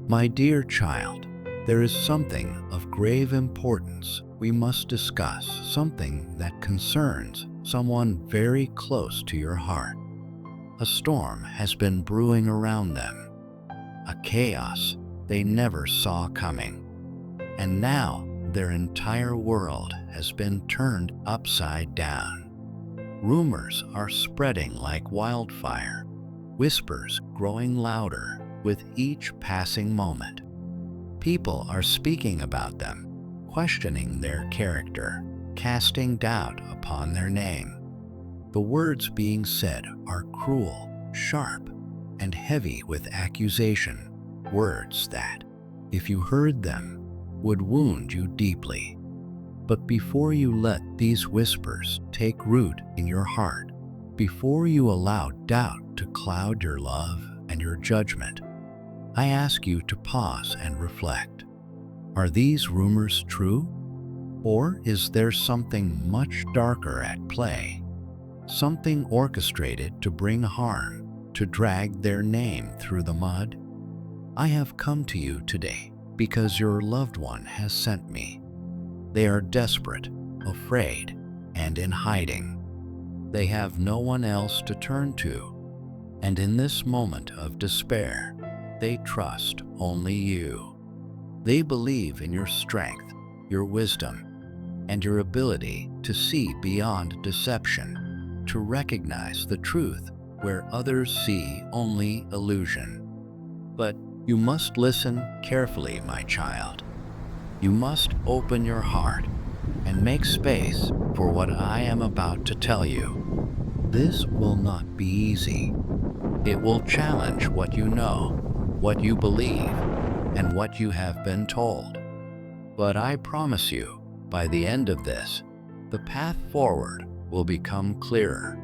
My dear child, there is something of grave importance we must discuss, something that concerns someone very close to your heart. A storm has been brewing around them, a chaos they never saw coming. And now their entire world has been turned upside down. Rumors are spreading like wildfire, whispers growing louder with each passing moment. People are speaking about them, questioning their character, casting doubt upon their name. The words being said are cruel, sharp, and heavy with accusation, words that, if you heard them, would wound you deeply. But before you let these whispers take root in your heart, before you allow doubt to cloud your love and your judgment, I ask you to pause and reflect. Are these rumors true? Or is there something much darker at play? Something orchestrated to bring harm, to drag their name through the mud? I have come to you today because your loved one has sent me. They are desperate, afraid, and in hiding. They have no one else to turn to, and in this moment of despair, they trust only you. They believe in your strength, your wisdom, and your ability to see beyond deception, to recognize the truth where others see only illusion. But you must listen carefully, my child. You must open your heart and make space for what I am about to tell you. This will not be easy. It will challenge what you know, what you believe, and what you have been told. But I promise you, by the end of this, the path forward will become clearer.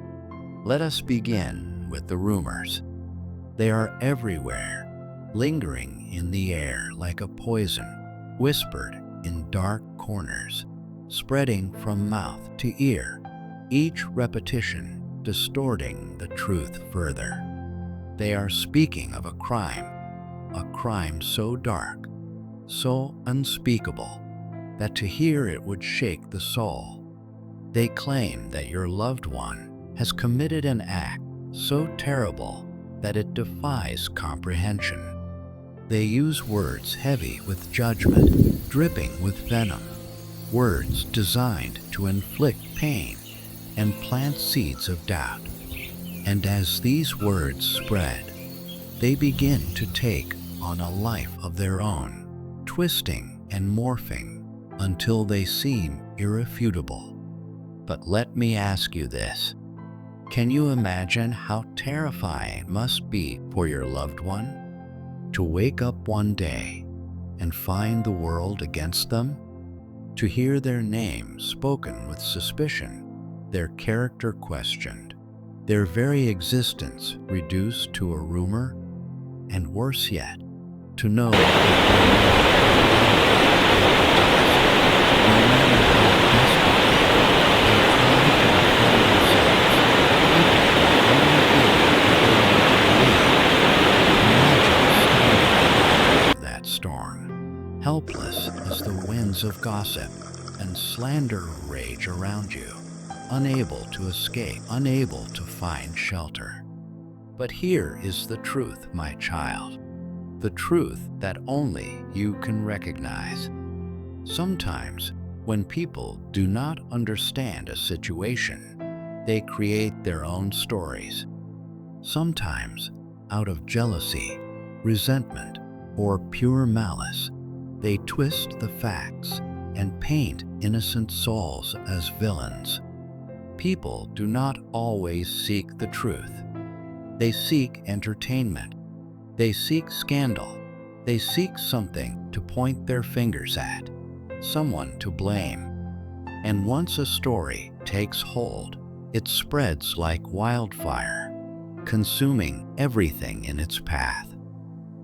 Let us begin with the rumors. They are everywhere, lingering in the air like a poison, whispered in dark corners, spreading from mouth to ear, each repetition distorting the truth further. They are speaking of a crime so dark, so unspeakable, that to hear it would shake the soul. They claim that your loved one has committed an act so terrible that it defies comprehension. They use words heavy with judgment, dripping with venom, words designed to inflict pain and plant seeds of doubt. And as these words spread, they begin to take on a life of their own, twisting and morphing until they seem irrefutable. But let me ask you this. Can you imagine how terrifying it must be for your loved one to wake up one day and find the world against them? To hear their name spoken with suspicion, their character questioned, their very existence reduced to a rumor, and worse yet, to know that storm, helpless as the winds of gossip and slander rage around you, unable to escape, unable to find shelter. But here is the truth, my child, the truth that only you can recognize. Sometimes, when people do not understand a situation, they create their own stories. Sometimes, out of jealousy, resentment, or pure malice, they twist the facts and paint innocent souls as villains. People do not always seek the truth. They seek entertainment. They seek scandal. They seek something to point their fingers at, someone to blame. And once a story takes hold, it spreads like wildfire, consuming everything in its path.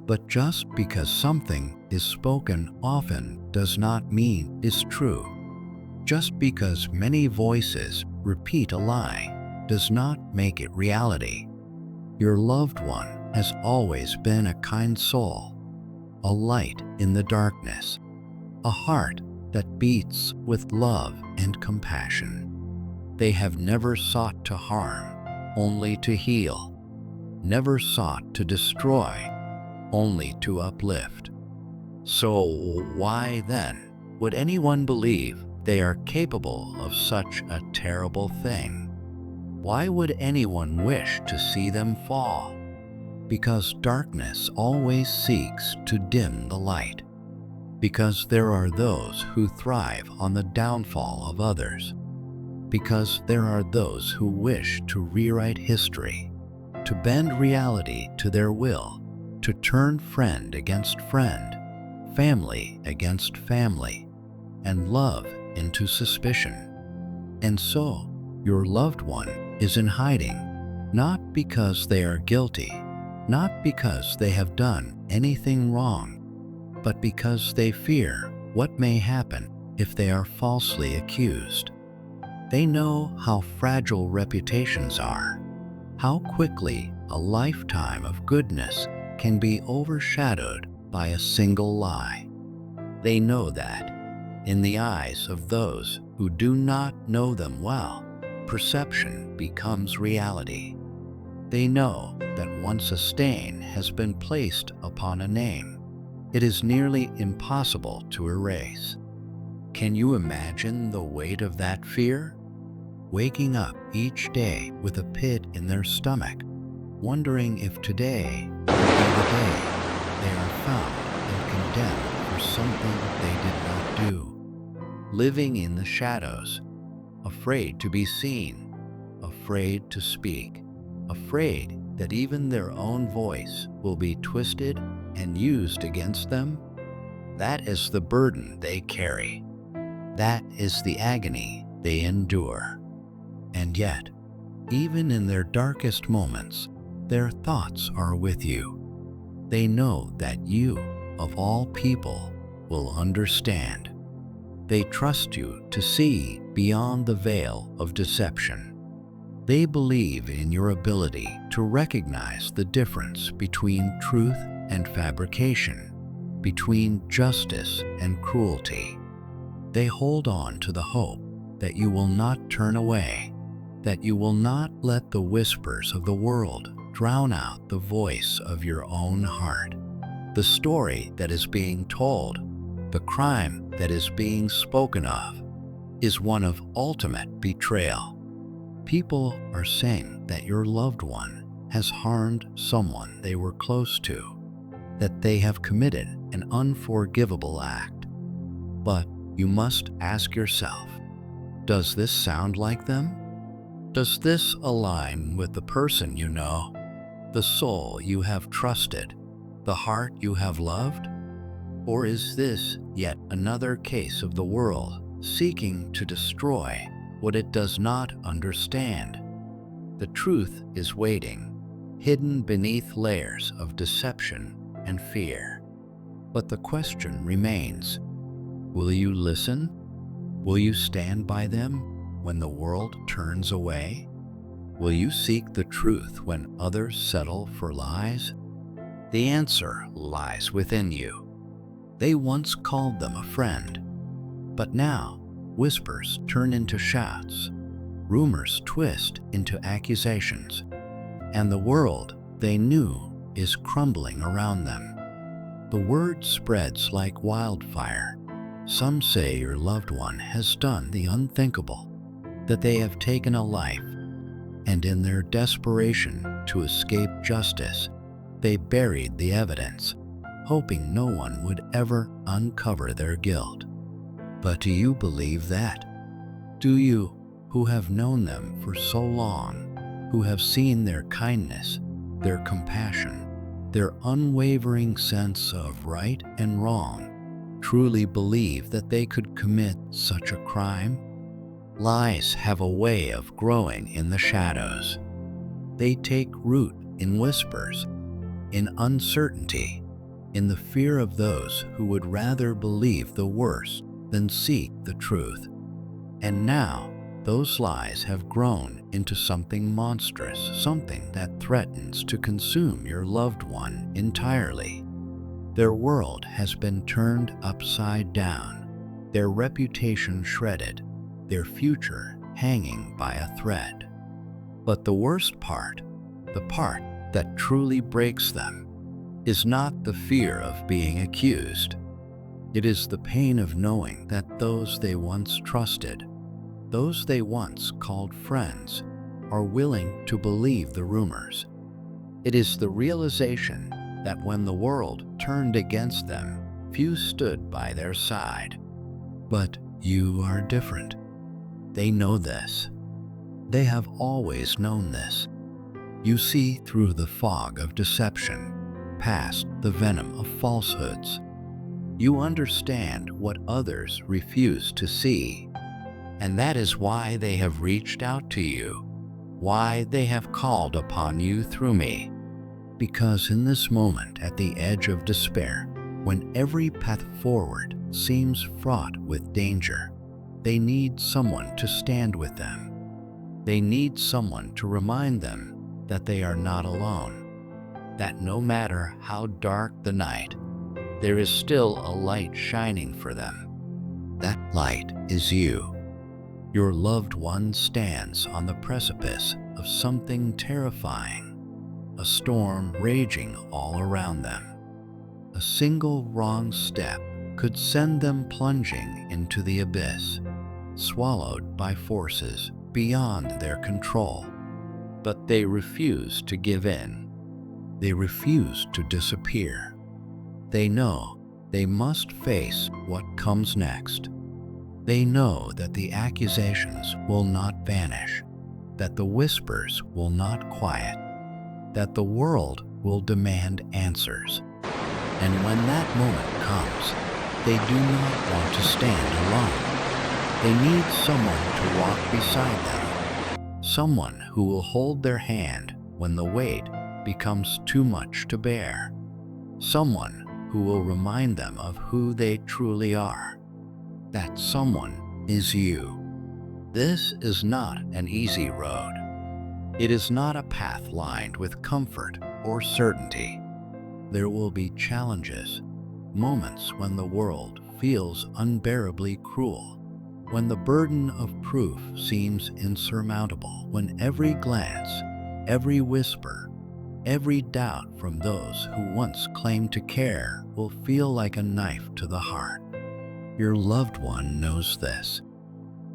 But just because something is spoken often does not mean it's true. Just because many voices repeat a lie does not make it reality. Your loved one has always been a kind soul. a light in the darkness, a heart that beats with love and compassion. They have never sought to harm, only to heal, never sought to destroy, only to uplift. So why then would anyone believe they are capable of such a terrible thing? Why would anyone wish to see them fall? Because darkness always seeks to dim the light. Because there are those who thrive on the downfall of others. Because there are those who wish to rewrite history, to bend reality to their will, to turn friend against friend, family against family, and love into suspicion. And so, your loved one is in hiding, not because they are guilty, not because they have done anything wrong, but because they fear what may happen if they are falsely accused. They know how fragile reputations are, how quickly a lifetime of goodness can be overshadowed by a single lie. They know that, in the eyes of those who do not know them well, perception becomes reality. They know that once a stain has been placed upon a name, it is nearly impossible to erase. Can you imagine the weight of that fear? Waking up each day with a pit in their stomach, wondering if today will be the day they are found and condemned for something they did not do. Living in the shadows, afraid to be seen, afraid to speak, afraid that even their own voice will be twisted and used against them. That is the burden they carry. That is the agony they endure. And yet, even in their darkest moments, their thoughts are with you. They know that you, of all people, will understand. They trust you to see beyond the veil of deception. They believe in your ability to recognize the difference between truth and fabrication, between justice and cruelty. They hold on to the hope that you will not turn away, that you will not let the whispers of the world drown out the voice of your own heart. The story that is being told, the crime that is being spoken of, is one of ultimate betrayal. People are saying that your loved one has harmed someone they were close to, that they have committed an unforgivable act. But you must ask yourself, does this sound like them? Does this align with the person you know, the soul you have trusted, the heart you have loved? Or is this yet another case of the world seeking to destroy what it does not understand? The truth is waiting, hidden beneath layers of deception and fear. But the question remains, will you listen? Will you stand by them when the world turns away? Will you seek the truth when others settle for lies? The answer lies within you. They once called them a friend, but now whispers turn into shouts, rumors twist into accusations, and the world they knew is crumbling around them. The word spreads like wildfire. Some say your loved one has done the unthinkable, that they have taken a life, and in their desperation to escape justice, they buried the evidence, hoping no one would ever uncover their guilt. But do you believe that? Do you, who have known them for so long, who have seen their kindness, their compassion, their unwavering sense of right and wrong, truly believe that they could commit such a crime? Lies have a way of growing in the shadows. They take root in whispers, in uncertainty, in the fear of those who would rather believe the worst than seek the truth. And now, those lies have grown into something monstrous, something that threatens to consume your loved one entirely. Their world has been turned upside down, their reputation shredded, their future hanging by a thread. But the worst part, the part that truly breaks them, is not the fear of being accused. It is the pain of knowing that those they once trusted, those they once called friends, are willing to believe the rumors. It is the realization that when the world turned against them, few stood by their side. But you are different. They know this. They have always known this. You see through the fog of deception, past the venom of falsehoods. You understand what others refuse to see. And that is why they have reached out to you, why they have called upon you through me. Because in this moment at the edge of despair, when every path forward seems fraught with danger, they need someone to stand with them. They need someone to remind them that they are not alone, that no matter how dark the night, there is still a light shining for them. That light is you. Your loved one stands on the precipice of something terrifying, a storm raging all around them. A single wrong step could send them plunging into the abyss, swallowed by forces beyond their control. But they refuse to give in. They refuse to disappear. They know they must face what comes next. They know that the accusations will not vanish, that the whispers will not quiet, that the world will demand answers. And when that moment comes, they do not want to stand alone. They need someone to walk beside them, someone who will hold their hand when the weight becomes too much to bear, someone who will remind them of who they truly are. That someone is you. This is not an easy road. It is not a path lined with comfort or certainty. There will be challenges, moments when the world feels unbearably cruel, when the burden of proof seems insurmountable, when every glance, every whisper, every doubt from those who once claimed to care will feel like a knife to the heart. Your loved one knows this.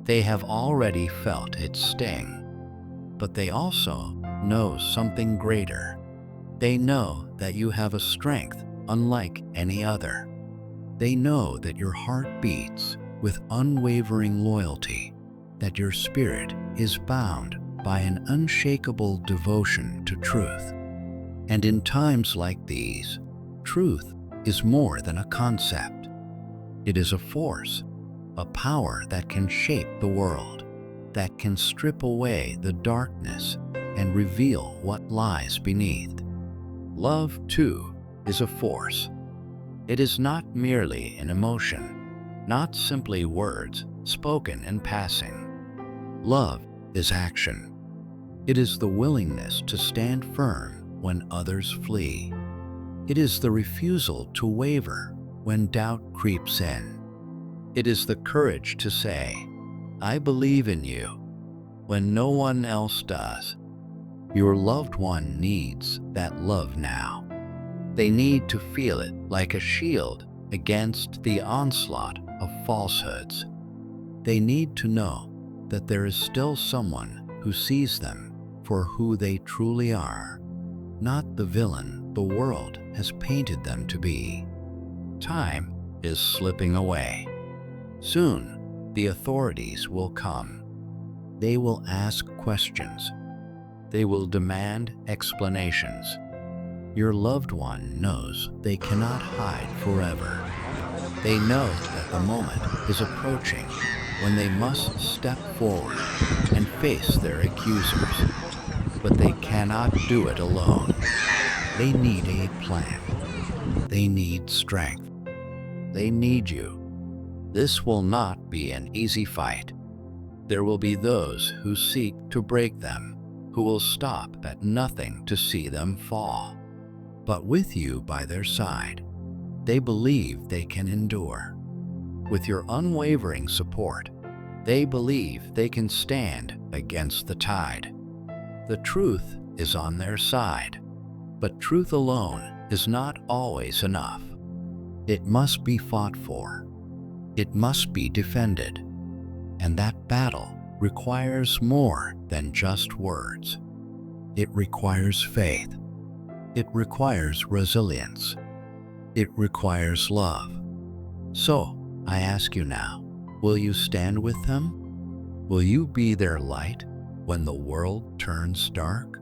They have already felt its sting. But they also know something greater. They know that you have a strength unlike any other. They know that your heart beats with unwavering loyalty, that your spirit is bound by an unshakable devotion to truth. And in times like these, truth is more than a concept. It is a force, a power that can shape the world, that can strip away the darkness and reveal what lies beneath. Love, too, is a force. It is not merely an emotion, not simply words spoken in passing. Love is action. It is the willingness to stand firm when others flee. It is the refusal to waver when doubt creeps in. It is the courage to say, "I believe in you," when no one else does. Your loved one needs that love now. They need to feel it like a shield against the onslaught of falsehoods. They need to know that there is still someone who sees them for who they truly are, not the villain the world has painted them to be. Time is slipping away. Soon, the authorities will come. They will ask questions. They will demand explanations. Your loved one knows they cannot hide forever. They know that the moment is approaching when they must step forward and face their accusers. But they cannot do it alone. They need a plan. They need strength. They need you. This will not be an easy fight. There will be those who seek to break them, who will stop at nothing to see them fall. But with you by their side, they believe they can endure. With your unwavering support, they believe they can stand against the tide. The truth is on their side, but truth alone is not always enough. It must be fought for. It must be defended. And that battle requires more than just words. It requires faith. It requires resilience. It requires love. So, I ask you now, will you stand with them? Will you be their light when the world turns dark?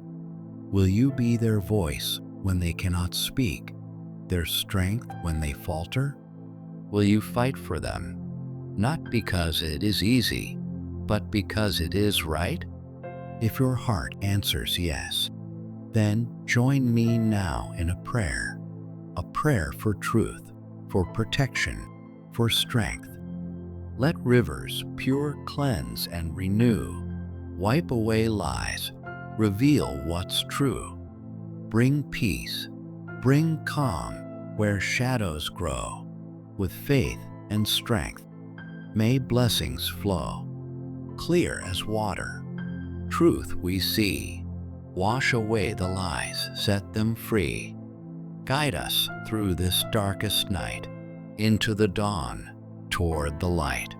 Will you be their voice when they cannot speak, their strength when they falter? Will you fight for them, not because it is easy, but because it is right? If your heart answers yes, then join me now in a prayer for truth, for protection, for strength. Let rivers pure cleanse and renew, wipe away lies, reveal what's true. Bring peace, bring calm where shadows grow. With faith and strength, may blessings flow. Clear as water, truth we see. Wash away the lies, set them free. Guide us through this darkest night, into the dawn, toward the light.